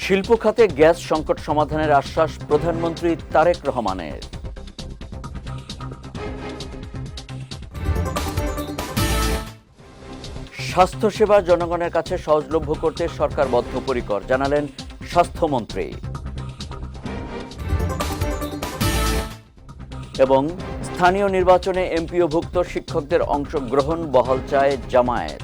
শিল্প খাতে গ্যাস সংকট সমাধানের আশ্বাস প্রধানমন্ত্রী তারেক রহমানের। স্বাস্থ্যসেবা জনগণের কাছে সহজলভ্য করতে সরকার বদ্ধপরিকর, জানালেন স্বাস্থ্যমন্ত্রী। এবং স্থানীয় নির্বাচনে এমপিওভুক্ত শিক্ষকদের অংশগ্রহণ বহাল চায় জামায়াত।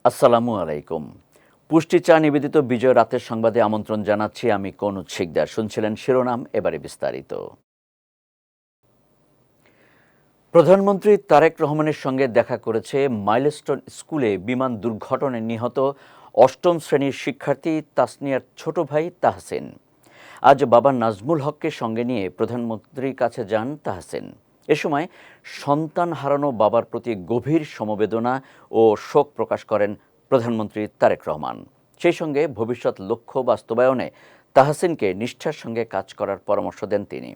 আসসালামু আলাইকুম। পুষ্টি চা নিবেদিত বিজয় রাতের সংবাদে আমন্ত্রণ জানাচ্ছি আমি কনুজ শিকদার। শুনছিলেন শিরোনাম, এবারে বিস্তারিত। প্রধানমন্ত্রী তারেক রহমানের সঙ্গে দেখা করেছে মাইলস্টোন স্কুলে বিমান দুর্ঘটনায় নিহত অষ্টম শ্রেণীর শিক্ষার্থী তাসনিয়ার ছোট ভাই তাহসিন। আজ বাবা নাজমুল হককে সঙ্গে নিয়ে প্রধানমন্ত্রীর কাছে যান তাহসিন। এ সময় সন্তান হারানো বাবার প্রতি গভীর সমবেদনা ও শোক প্রকাশ করেন প্রধানমন্ত্রী তারেক রহমান। সেই সঙ্গে ভবিষ্যৎ লক্ষ্য বাস্তবায়নে তাহসিনকে নিষ্ঠার সঙ্গে কাজ করার পরামর্শ দেন তিনি।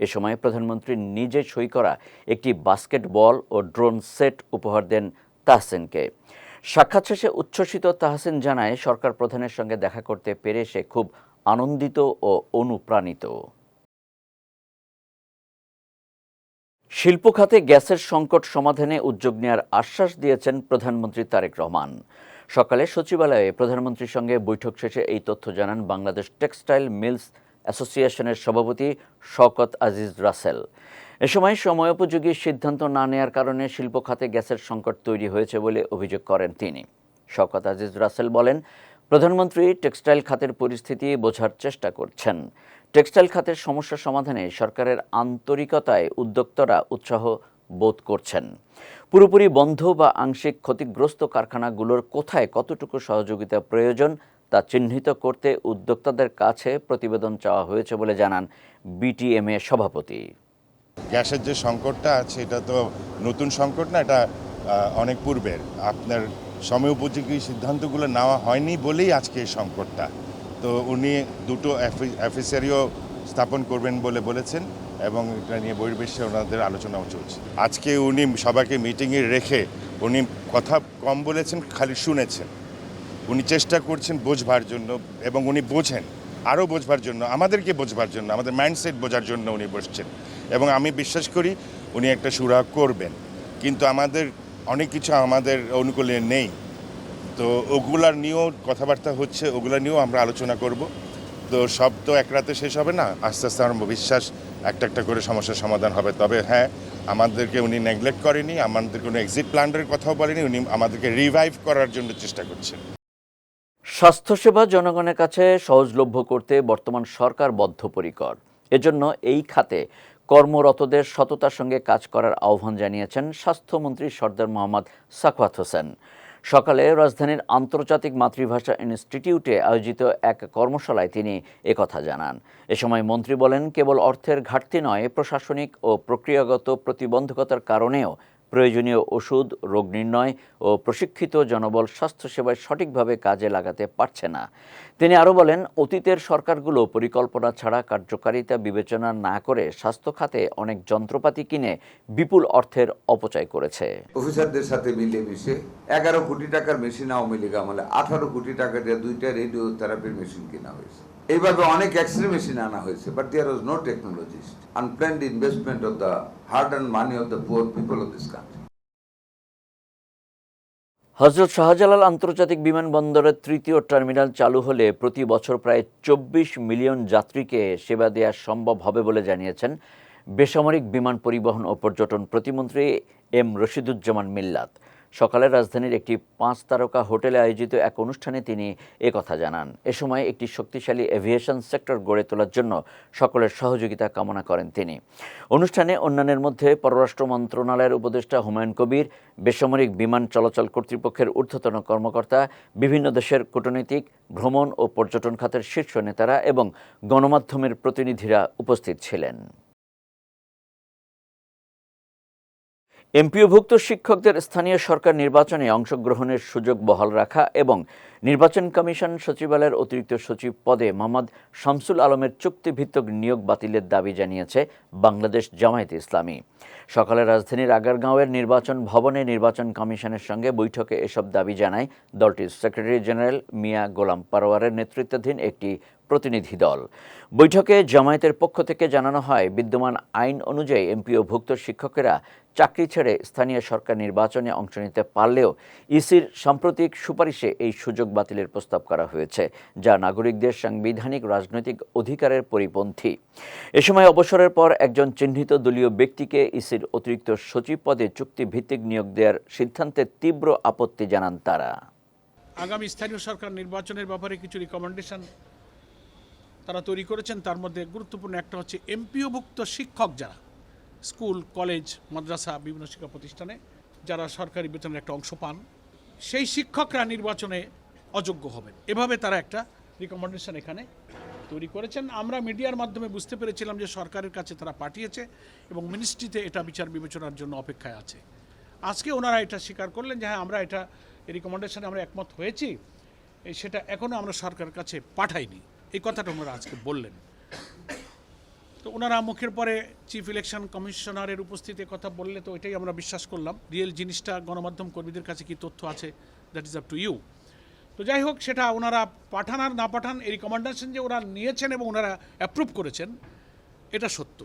এ সময় প্রধানমন্ত্রী নিজে সই করা একটি বাস্কেটবল ও ড্রোন সেট উপহার দেন তাহসিনকে। সাক্ষাৎ শেষে উচ্ছ্বসিত তাহসিন জানায়, সরকার প্রধানের সঙ্গে দেখা করতে পেরে সে খুব আনন্দিত ও অনুপ্রাণিত। শিল্প খাতে গ্যাসের সংকট সমাধানে উদ্যোগ নেওয়ার আশ্বাস দিয়েছেন প্রধানমন্ত্রী তারেক রহমান। সকালে সচিবালয়ে প্রধানমন্ত্রীর সঙ্গে বৈঠক শেষে এই তথ্য জানান বাংলাদেশ টেক্সটাইল মিলস অ্যাসোসিয়েশনের সভাপতি শওকত আজিজ রাসেল। এ সময় সময়োপযোগী সিদ্ধান্ত না নেওয়ার কারণে শিল্প খাতে গ্যাসের সংকট তৈরি হয়েছে বলে অভিযোগ করেন তিনি। শওকত আজিজ রাসেল বলেন, প্রধানমন্ত্রী টেক্সটাইল খাতের পরিস্থিতি বোঝার চেষ্টা করছেন। টেক্সটাইল খাতের সমস্যা সমাধানে সরকারের আন্তরিকতায় উদ্যোক্তারা উৎসাহ বোধ করছেন। পুরোপুরি বন্ধ বা আংশিক ক্ষতিগ্রস্ত কারখানাগুলোর কোথায় কতটুকু সহযোগিতা প্রয়োজন তা চিহ্নিত করতে উদ্যোক্তাদের কাছে প্রতিবেদন চাওয়া হয়েছে বলে জানান বিটিএমএ সভাপতি। গ্যাসের যে সংকটটা আছে এটা তো নতুন সংকট না, এটা অনেক পূর্বের। আপনার সময়োপযোগী সিদ্ধান্তগুলো নেওয়া হয়নি বলেই আজকে এই সংকটটা। তো উনি দুটো অফিসারিও স্থাপন করবেন বলে বলেছেন এবং এটা নিয়ে বহির্বিশ্বে ওনাদের আলোচনাও চলছে। আজকে উনি সবাইকে মিটিংয়ে রেখে উনি কথা কম বলেছেন, খালি শুনেছেন। উনি চেষ্টা করছেন বোঝবার জন্য এবং উনি বোঝেন, আরও বোঝবার জন্য, আমাদেরকে বোঝবার জন্য, আমাদের মাইন্ডসেট বোঝার জন্য উনি বসছেন এবং আমি বিশ্বাস করি উনি একটা সুরাহা করবেন। কিন্তু আমাদের অনেক কিছু আমাদের অনুকূলে নেই, তো ওগুলার নিয়েও কথাবার্তা হচ্ছে, ওগুলা নিয়েও আমরা আলোচনা করব। তো সব তো এক রাতে শেষ হবে না, আস্তে আস্তে আমার বিশ্বাস একটা একটা করে সমস্যার সমাধান হবে। তবে হ্যাঁ, আমাদেরকে উনি নেগলেক্ট করেনি, আমাদের কোনো এক্সিট প্ল্যানের কথাও বলেনি, উনি আমাদেরকে রিভাইভ করার জন্য চেষ্টা করছেন। স্বাস্থ্যসেবা জনগণের কাছে সহজলভ্য করতে বর্তমান সরকার বদ্ধপরিকর। এজন্য এই খাতে কর্মরতদের সততার সঙ্গে কাজ করার আহ্বান জানিয়েছেন স্বাস্থ্যমন্ত্রী সরদার মোহাম্মদ সাখাওয়াত হোসেন। সকালে রাজধানীর আন্তর্জাতিক মাতৃভাষা ইনস্টিটিউটে আয়োজিত এক কর্মশালায় তিনি একথা জানান। এ সময় মন্ত্রী বলেন, কেবল অর্থের ঘাটতি নয়, প্রশাসনিক ও প্রক্রিয়াগত প্রতিবন্ধকতার কারণেও প্রয়োজনীয় ওষুধ, রোগ নির্ণয় ও প্রশিক্ষিত জনবল স্বাস্থ্যসেবায় সঠিকভাবে কাজে লাগাতে পারছে না। তিনি আরও বলেন, অতীতের সরকারগুলো পরিকল্পনা ছাড়া কার্যকারিতা বিবেচনা না করে স্বাস্থ্য খাতে অনেক যন্ত্রপাতি কিনে বিপুল অর্থের অপচয় করেছে। অফিসারদের সাথে মিলেমিশে 11 কোটি টাকার মেশিন আওয়ামী লীগ আমলে 18 কোটি টাকা দিয়ে 2টা রেডিও থেরাপির মেশিন কেনা হয়েছে। এইভাবে অনেক এক্সরে মেশিন আনা হয়েছে, but there was no technologist. Unplanned investment of the hard and money of the poor people of this country. Hazrat Shahjalal আন্তর্জাতিক বিমানবন্দরের তৃতীয় টার্মিনাল চালু হলে প্রতি বছর প্রায় 24 মিলিয়ন যাত্রীকে সেবা দেওয়া সম্ভব হবে বলে জানিয়েছেন বেসামরিক বিমান পরিবহন ও পর্যটন প্রতিমন্ত্রী এম রশিদুজ্জামান মিল্লাত। সকালে রাজধানীর একটি 5 তারকা হোটেলে আয়োজিত এক অনুষ্ঠানে তিনি একথা জানান। এ সময় একটি শক্তিশালী এভিয়েশন সেক্টর গড়ে তোলার জন্য সকলের সহযোগিতা কামনা করেন তিনি। অনুষ্ঠানে অন্যান্যের মধ্যে পররাষ্ট্র মন্ত্রণালয়ের উপদেষ্টা হুমায়ুন কবির, বেসামরিক বিমান চলাচল কর্তৃপক্ষের ঊর্ধ্বতন কর্মকর্তা, বিভিন্ন দেশের কূটনীতিক, ভ্রমণ ও পর্যটন খাতের শীর্ষ নেতারা এবং গণমাধ্যমের প্রতিনিধিরা উপস্থিত ছিলেন। এমপিওভুক্ত শিক্ষকদের স্থানীয় সরকার নির্বাচনে অংশগ্রহণের সুযোগ বহাল রাখা এবং নির্বাচন কমিশন সচিবালয়ের অতিরিক্ত সচিব পদে মোহাম্মদ শামসুল আলমের চুক্তিভিত্তিক নিয়োগ বাতিলের দাবি জানিয়েছে বাংলাদেশ জামায়াতে ইসলামী। সকালে রাজধানীর আগারগাঁওয়ের নির্বাচন ভবনে নির্বাচন কমিশনের সঙ্গে বৈঠকে এসব দাবি জানায় দলটির সেক্রেটারি জেনারেল মিয়া গোলাম পারোয়ারের নেতৃত্বাধীন একটি প্রতিনিধি দল। বৈঠকে জামায়াতের পক্ষ থেকে জানানো হয়, বিদ্যমান আইন অনুযায়ী এমপিওভুক্ত শিক্ষকেরা চাকরি ছেড়ে স্থানীয় সরকার নির্বাচনে অংশ নিতে পারলেও ইসির সাম্প্রতিক সুপারিশে এই সুযোগ বাতিলের প্রস্তাব করা হয়েছে, যা নাগরিকদের সাংবিধানিক রাজনৈতিক অধিকারের পরিপন্থী। এ সময় অবসরের পর একজন চিহ্নিত দলীয় ব্যক্তিকে ইসির অতিরিক্ত সচিব পদে চুক্তিভিত্তিক নিয়োগ দেওয়ার সিদ্ধান্তে তীব্র আপত্তি জানান তারা। আগামী স্থানীয় সরকার নির্বাচনের ব্যাপারে কিছু রিকমেন্ডেশন তারা তৈরি করেছেন। তার মধ্যে গুরুত্বপূর্ণ একটা হচ্ছে এমপিওভুক্ত শিক্ষক যারা স্কুল, কলেজ, মাদ্রাসা, বিভিন্ন শিক্ষা প্রতিষ্ঠানে যারা সরকারি বেতনের একটা অংশ পান, সেই শিক্ষকরা নির্বাচনে অযোগ্য হবেন। এভাবে তারা একটা রিকমেন্ডেশন এখানে তৈরি করেছেন। আমরা মিডিয়ার মাধ্যমে বুঝতে পেরেছিলাম যে সরকারের কাছে তারা পাঠিয়েছে এবং মিনিস্ট্রিতে এটা বিচার বিবেচনার জন্য অপেক্ষায় আছে। আজকে ওনারা এটা স্বীকার করলেন যে হ্যাঁ, আমরা এটা রিকমেন্ডেশনে আমরা একমত হয়েছি, সেটা এখনও আমরা সরকারের কাছে পাঠাইনি, এই কথাটা ওনারা আজকে বললেন। তো ওনারা মুখের পরে চিফ ইলেকশন কমিশনারের উপস্থিতিতে কথা বললে তো এটাই আমরা বিশ্বাস করলাম। রিয়েল জিনিসটা গণমাধ্যম কর্মীদের কাছে কি তথ্য আছে, that is up to you. তো যাই হোক, সেটা ওনারা পাঠান আর না পাঠান, এই রিকমেন্ডেশন যে ওরা নিয়েছেন এবং ওনারা অ্যাপ্রুভ করেছেন, এটা সত্য।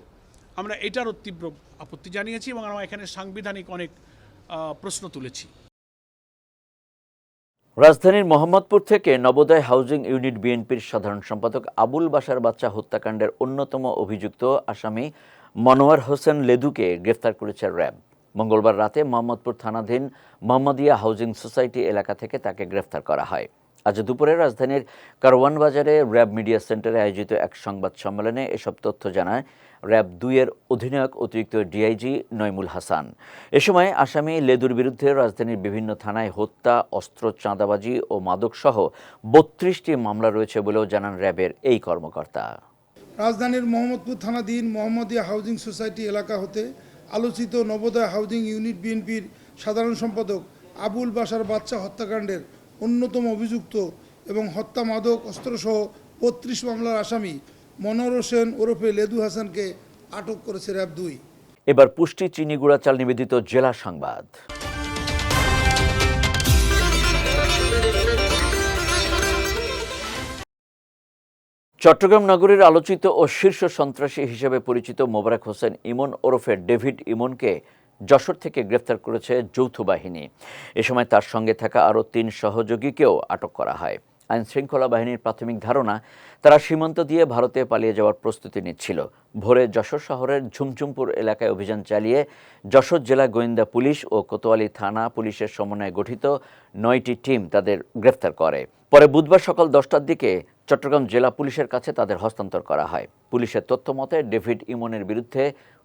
আমরা এটারও তীব্র আপত্তি জানিয়েছি এবং আমরা এখানে সাংবিধানিক অনেক প্রশ্ন তুলেছি। রাজধানীর মোহাম্মদপুর থেকে নবোদয় হাউজিং ইউনিট বিএনপির সাধারণ সম্পাদক আবুল বাশার বাচ্চা হত্যাকাণ্ডের অন্যতম অভিযুক্ত আসামি মনোয়ার হোসেন লেদুকে গ্রেফতার করেছে র্যাব। মঙ্গলবার রাতে মোহাম্মদপুর থানাধীন মোহাম্মদিয়া হাউজিং সোসাইটি এলাকা থেকে তাকে গ্রেফতার করা হয়। আজ দুপুরে রাজধানীর কারওয়ান বাজারে র্যাব মিডিয়া সেন্টারে আয়োজিত এক সংবাদ সম্মেলনে এসব তথ্য জানায় র্যাব ২-এর অধিনায়ক অতিরিক্ত ডিআইজি নইমুল হাসান। এ সময় আসামি লেদুর বিরুদ্ধে রাজধানীর বিভিন্ন থানায় হত্যা, অস্ত্র, চাঁদাবাজি ও মাদকসহ ৩২টি মামলা রয়েছে বলেও জানান র্যাবের এই কর্মকর্তা। রাজধানীর মোহাম্মদপুর থানাধীন মোহাম্মদিয়া হাউজিং সোসাইটি এলাকা হতে আলোচিত নবোদয় হাউজিং ইউনিট বিএনপির সাধারণ সম্পাদক আবুল বাশার বাচ্চা হত্যাকাণ্ডের অন্যতম অভিযুক্ত এবং হত্যা, মাদক, অস্ত্রসহ ৩২ মামলার আসামি মনোয়ার হোসেন ওরফে লেদু হাসানকে আটক করেছে র্যাব ২। এবার পুষ্টি চিনি গুঁড়া চাল নিবেদিত জেলা সংবাদ। চট্টগ্রাম নগরীর আলোচিত ও শীর্ষ সন্ত্রাসী হিসেবে পরিচিত মোবারক হোসেন ইমন ওরফে ডেভিড ইমনকে যশোর থেকে গ্রেফতার করেছে যৌথ বাহিনী। এ সময় তার সঙ্গে থাকা আরও ৩ সহযোগীকেও আটক করা হয়। আইনশৃঙ্খলা বাহিনীর প্রাথমিক ধারণা, তারা সীমান্ত দিয়ে ভারতে পালিয়ে যাওয়ার প্রস্তুতি নিচ্ছিল। ভোরে যশোর শহরের ঝুমঝুমপুর এলাকায় অভিযান চালিয়ে যশোর জেলা গোয়েন্দা পুলিশ ও কোতোয়ালি থানা পুলিশের সমন্বয়ে গঠিত ৯টি টিম তাদের গ্রেফতার করে। পরে বুধবার সকাল 10টার দিকে চট্টগ্রাম জেলা পুলিশের কাছে তাদের হস্তান্তর করা হয়। পুলিশের তথ্য মতে ডেভিড ইমনের বিরুদ্ধে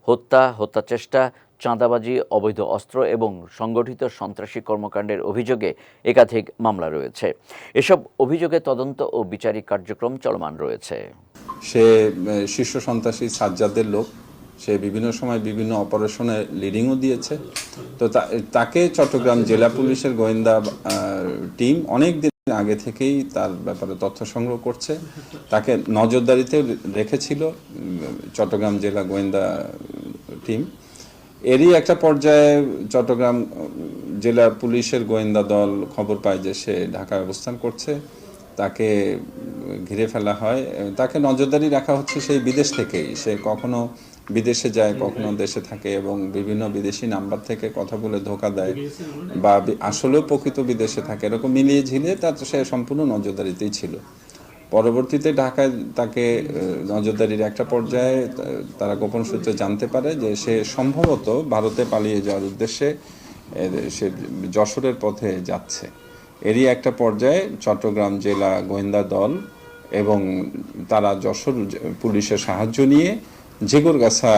হত্যা চেষ্টা, চাঁদাবাজি, অবৈধ অস্ত্র এবং সংগঠিত সন্ত্রাসী কর্মকাণ্ডের অভিযোগে একাধিক মামলা রয়েছে। এসব অভিযোগে তদন্ত ও বিচারিক কার্যক্রম চলমান রয়েছে। সে শীর্ষ সন্ত্রাসী সাজ্জাদের লোক, সে বিভিন্ন সময় বিভিন্ন অপারেশনে লিডিংও দিয়েছে। তো তাকে চট্টগ্রাম জেলা পুলিশের গোয়েন্দা টিম অনেক দিন আগে থেকেই তার ব্যাপারে তথ্য সংগ্রহ করছে। তাকে নজরদারিতে রেখেছিল চট্টগ্রাম জেলা গোয়েন্দা টিম। এরই একটা পর্যায়ে চট্টগ্রাম জেলা পুলিশের গোয়েন্দা দল খবর পায় যে সে ঢাকায় অবস্থান করছে। তাকে ঘিরে ফেলা হয়। তাকে নজরদারি রাখা হচ্ছে সেই বিদেশ থেকেই। সে কখনো বিদেশে যায়, কখনো দেশে থাকে এবং বিভিন্ন বিদেশি নাম্বার থেকে কথা বলে ধোঁকা দেয় বা আসলেও প্রকৃত বিদেশে থাকে, এরকম মিলিয়ে ঝিলিয়ে সে সম্পূর্ণ নজরদারিতেই ছিল। পরবর্তীতে ঢাকায় তাকে নজরদারির একটা পর্যায়ে তারা গোপন সূত্রে জানতে পারে যে সে সম্ভবত ভারতে পালিয়ে যাওয়ার উদ্দেশ্যে সে যশোরের পথে যাচ্ছে। এরই একটা পর্যায়ে চট্টগ্রাম জেলা গোয়েন্দা দল এবং তারা যশোর পুলিশের সাহায্য নিয়ে ঝিকরগাছা,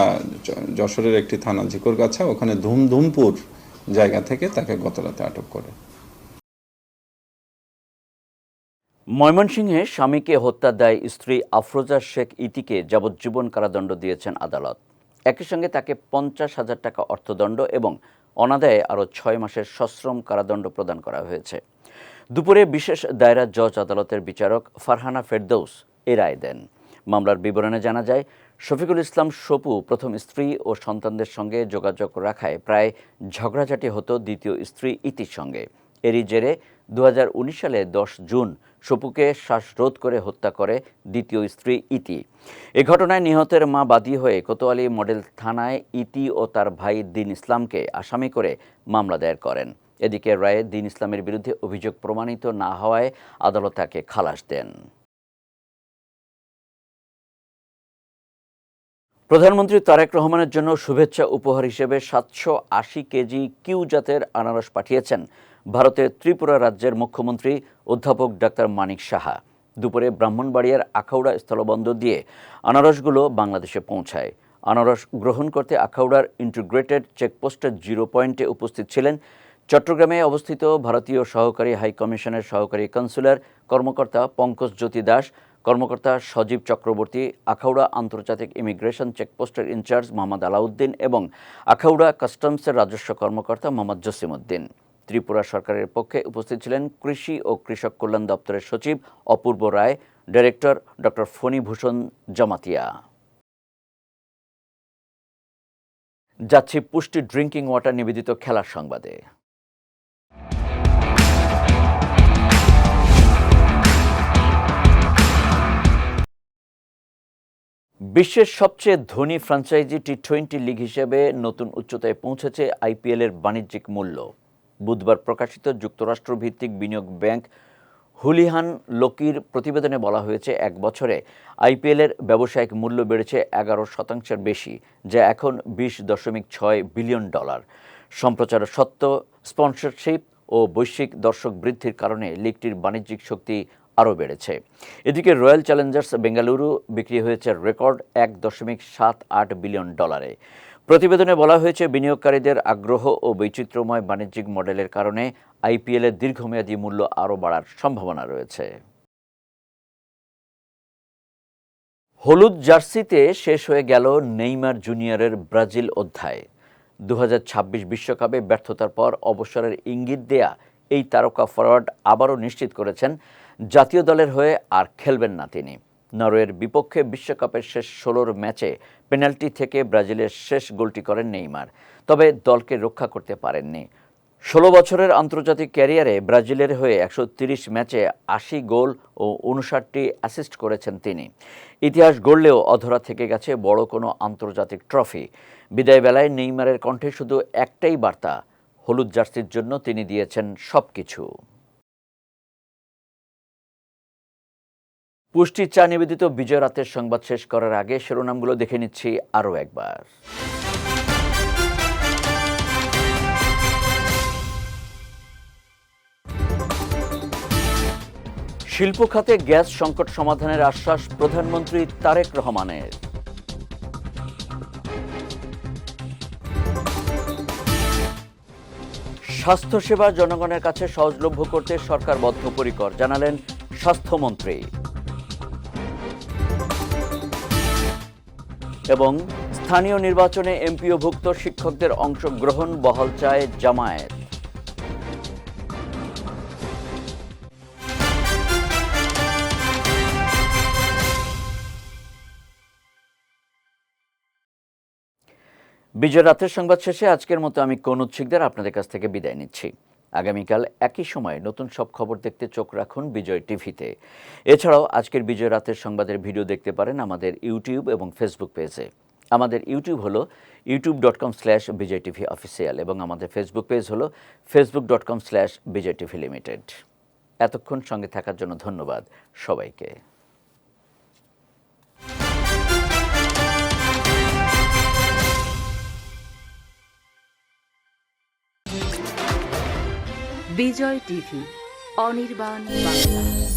যশোরের একটি থানা ঝিকরগাছা, ওখানে ধুমধুমপুর জায়গা থেকে তাকে গতরাতে আটক করে। ময়মনসিংহে স্বামীকে হত্যার দায়ে স্ত্রী আফরোজা শেখ ইতিকে যাবজ্জীবন কারাদণ্ড দিয়েছেন আদালত। একই সঙ্গে তাকে 50,000 টাকা অর্থদণ্ড এবং অনাদায়ে আরও 6 মাসের সশ্রম কারাদণ্ড প্রদান করা হয়েছে। দুপুরে বিশেষ দায়রা জজ আদালতের বিচারক ফারহানা ফেরদৌস এ রায় দেন। মামলার বিবরণে জানা যায়, শফিকুল ইসলাম সপু প্রথম স্ত্রী ও সন্তানদের সঙ্গে যোগাযোগ রাখায় প্রায় ঝগড়াঝাটি হতো দ্বিতীয় স্ত্রী ইতির সঙ্গে। এরই জেরে 2019 সালে 10 জুন সপুকে শ্বাসরোধ করে হত্যা করে দ্বিতীয় স্ত্রী ইতি। এ ঘটনায় নিহতের মা বাদী হয়ে কোতোয়ালি মডেল থানায় ইতি ও তার ভাই দিন ইসলামকে আসামি করে মামলা দায়ের করেন। এদিকে রায়ে দিন ইসলামের বিরুদ্ধে অভিযোগ প্রমাণিত না হওয়ায় আদালত তাকে খালাস দেন। প্রধানমন্ত্রী তারেক রহমানের জন্য শুভেচ্ছা উপহার হিসেবে 780 কেজি কিউ জাতের আনারস পাঠিয়েছেন ভারতের ত্রিপুরা রাজ্যের মুখ্যমন্ত্রী অধ্যাপক ডাক্তার মানিক সাহা। দুপুরে ব্রাহ্মণবাড়িয়ার আখাউড়া স্থলবন্দর দিয়ে আনারসগুলো বাংলাদেশে পৌঁছায়। আনারস গ্রহণ করতে আখাউড়ার ইন্টিগ্রেটেড চেকপোস্টের 0 পয়েন্টে উপস্থিত ছিলেন চট্টগ্রামে অবস্থিত ভারতীয় সহকারী হাইকমিশনের সহকারী কনসুলার কর্মকর্তা পঙ্কজ জ্যোতি দাস, কর্মকর্তা সজীব চক্রবর্তী, আখাউড়া আন্তর্জাতিক ইমিগ্রেশন চেকপোস্টের ইনচার্জ মোহাম্মদ আলাউদ্দিন এবং আখাউড়া কাস্টমসের রাজস্ব কর্মকর্তা মোহাম্মদ জসিমউদ্দিন। ত্রিপুরা সরকারের পক্ষে উপস্থিত ছিলেন কৃষি ও কৃষক কল্যাণ দপ্তরের সচিব অপূর্ব রায়, ডাইরেক্টর ডক্টর ফণীভূষণ জমাতিয়া। যাচ্ছি পুষ্টি ড্রিঙ্কিং ওয়াটার নিবেদিত খেলার সংবাদে। বিশ্বের সবচেয়ে ধনী ফ্র্যাঞ্চাইজি টি20 লিগ হিসেবে নতুন উচ্চতায় পৌঁছেছে আইপিএলের বাণিজ্যিক মূল্য। বুধবার প্রকাশিত যুক্তরাষ্ট্রভিত্তিক বিনিয়োগ ব্যাংক হুলিহান লোকির প্রতিবেদনে বলা হয়েছে, এক বছরে আইপিএলের ব্যবসায়িক মূল্য বেড়েছে 11% বেশি, যা এখন $20.6 বিলিয়ন। সম্প্রচার সত্ত্ব, স্পন্সরশিপ ও বৈশ্বিক দর্শক বৃদ্ধির কারণে লিগটির বাণিজ্যিক শক্তি আরও বেড়েছে। এদিকে রয়্যাল চ্যালেঞ্জার্স বেঙ্গালুরু বিক্রি হয়েছে রেকর্ড $1.78 বিলিয়ন। প্রতিবেদনে বলা হয়েছে, বিনিয়োগকারীদের আগ্রহ ও বৈচিত্র্যময় বাণিজ্যিক মডেলের কারণে আইপিএলের দীর্ঘমেয়াদী মূল্য আরও বাড়ার সম্ভাবনা রয়েছে। হলুদ জার্সিতে শেষ হয়ে গেল নেইমার জুনিয়রের ব্রাজিল অধ্যায়। 2026 বিশ্বকাপে ব্যর্থতার পর অবসরের ইঙ্গিত দেয়া এই তারকা ফরোয়ার্ড আবারও নিশ্চিত করেছেন জাতীয় দলের হয়ে আর খেলবেন না তিনি। নরওয়ের বিপক্ষে বিশ্বকাপের শেষ 16 ম্যাচে পেনাল্টি থেকে ব্রাজিলের শেষ গোলটি করেন নেইমার, তবে দলকে রক্ষা করতে পারেননি। 16 বছরের আন্তর্জাতিক ক্যারিয়ারে ব্রাজিলের হয়ে 130 ম্যাচে 80 গোল ও 59টি অ্যাসিস্ট করেছেন তিনি। ইতিহাস গড়লেও অধরা থেকে গেছে বড় কোনো আন্তর্জাতিক ট্রফি। বিদায় বেলায় নেইমারের কণ্ঠে শুধু একটাই বার্তা, হলুদ জার্সির জন্য তিনি দিয়েছেন সবকিছু। পুষ্টি চা নিবেদিত বিজয় রাতের সংবাদ শেষ করার আগে শিরোনামগুলো দেখে নিচ্ছি আরও একবার। শিল্প খাতে গ্যাস সংকট সমাধানের আশ্বাস প্রধানমন্ত্রী তারেক রহমানের। স্বাস্থ্যসেবা জনগণের কাছে সহজলভ্য করতে সরকার বদ্ধপরিকর, জানালেন স্বাস্থ্যমন্ত্রী। এবং স্থানীয় নির্বাচনে এমপিওভুক্ত শিক্ষকদের অংশগ্রহণ বহাল চায় জামায়াত। বিজয় রাতের সংবাদ শেষে আজকের মতো আমি কনুদ শিকদার আপনাদের কাছ থেকে বিদায় নিচ্ছি। আগামীকাল একই সময়ে নতুন সব খবর দেখতে চোখ রাখুন বিজয় টিভিতে। এছাড়াও আজকের বিজয় রাতের সংবাদের ভিডিও দেখতে পারেন আমাদের ইউটিউব এবং ফেসবুক পেজে। আমাদের ইউটিউব হলো youtube.com/bijaytvofficial এবং আমাদের ফেসবুক পেজ হলো facebook.com/bijaytvlimited। এতক্ষণ সঙ্গে থাকার জন্য ধন্যবাদ সবাইকে। বিজয় টিভি, অনির্বাণ বাংলা।